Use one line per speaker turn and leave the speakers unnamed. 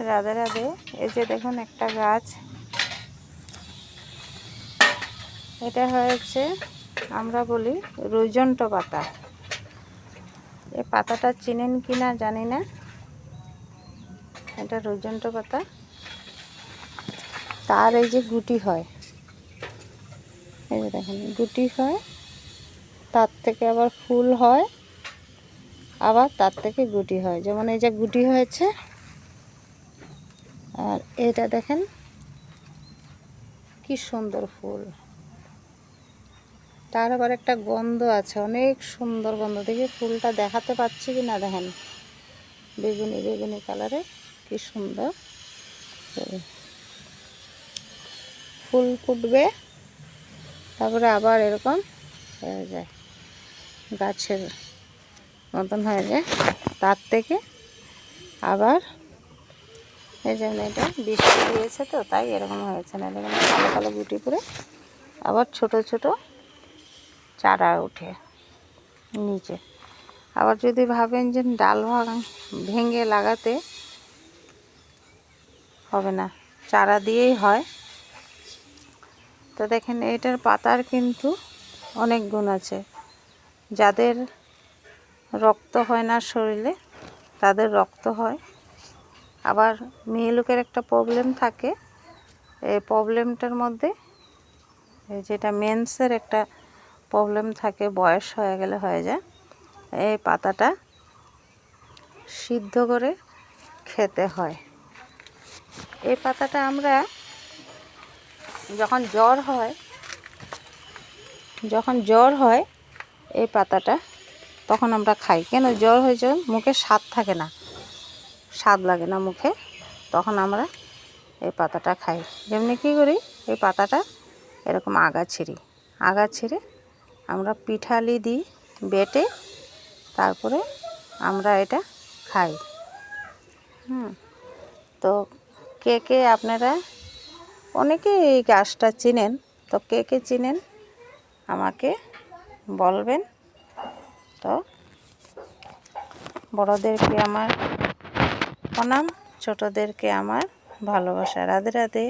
রাধে রাধে। এই যে দেখুন একটা গাছ, এটা হয়েছে আমরা বলি রুজন্ত পাতা। এই পাতাটা চিনেন কি না জানি না, এটা রুজন্ত পাতা। তার এই যে গুটি হয়, এই যে দেখেন গুটি হয়, তার থেকে আবার ফুল হয়, আবার তার থেকে গুটি হয়। যেমন এই যে গুটি হয়েছে, আর এটা দেখেন কি সুন্দর ফুল। তার আবার একটা গন্ধ আছে, অনেক সুন্দর গন্ধ। দেখি ফুলটা দেখাতে পাচ্ছি কি না, দেখেন বেগুনি বেগুনি কালারে কি সুন্দর ফুল ফুটবে, তারপরে আবার এরকম হয়ে যায়, গাছের মতন হয়ে যায়। তার থেকে আবার এই যেমন এটা বৃষ্টি দিয়েছে তো তাই এরকম হয়েছে না, দেখুন কালো কালো গুটি করে আবার ছোট ছোট চারা ওঠে নিচে। আবার যদি ভাবেন যে ডাল ভেঙে লাগাতে হবে না, চারা দিয়েই হয়, তো দেখেন এটার পাতার কিন্তু অনেক গুণ আছে। যাদের রক্ত হয় না শরীরে তাদের রক্ত হয়। আবার মেয়ে লোকের একটা প্রবলেম থাকে, এই প্রবলেমটার মধ্যে যেটা মেন্সের একটা প্রবলেম থাকে, বয়স হয়ে গেলে হয়ে যায়, এই পাতাটা সিদ্ধ করে খেতে হয়। এই পাতাটা আমরা যখন জ্বর হয় এই পাতাটা তখন আমরা খাই। কেন জ্বর হয়েছে, মুখে স্বাদ থাকে না, স্বাদ লাগে না মুখে, তখন আমরা এই পাতাটা খাই। যেমনি কী করি, এই পাতাটা এরকম আগা ছিঁড়ে আমরা পিঠালি দিই বেটে, তারপরে আমরা এটা খাই। তো কে কে আপনারা, অনেকে এই গাছটা চিনেন, তো কে কে চিনেন আমাকে বলবেন। তো বড়োদেরকে আমার প্রণাম, ছোটোদেরকে আমার ভালোবাসা। রাধে রাধে।